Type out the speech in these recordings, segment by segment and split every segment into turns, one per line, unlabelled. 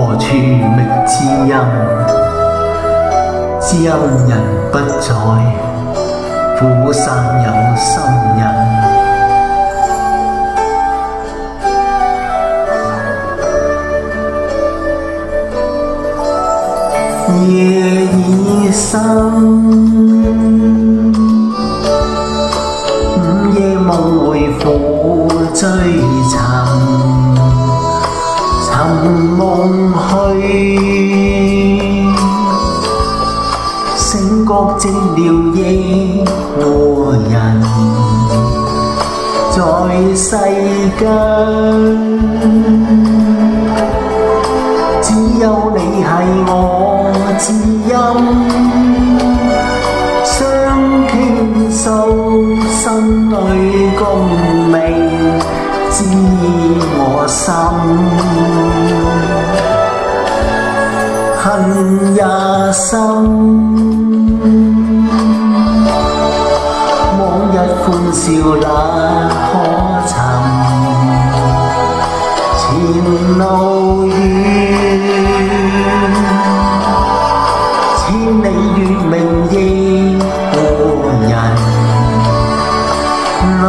何處覓知音？知音人不在，苦散有心人。夜已深，午夜夢回苦追尋，尋夢去，醒覺寂寥亦無人，在世間只有你係我知音，相傾訴心裏共鳴，知我心。恨也深，往日歡笑那可尋，前路遠，千里月明亦故人，淚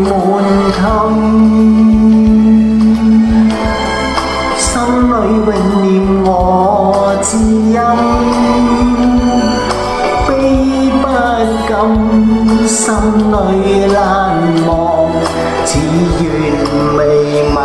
滿襟，心裏永念我知音，悲不禁，心裏難忘，只願未聞。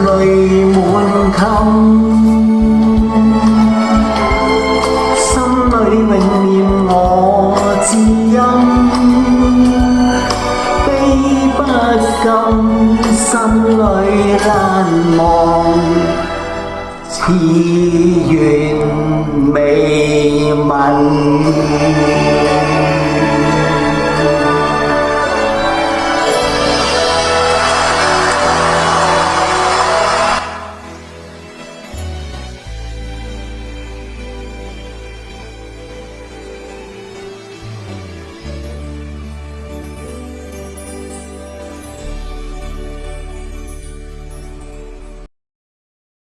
淚滿襟，心裏永念我知音，悲不禁，心裏難忘，似願未聞。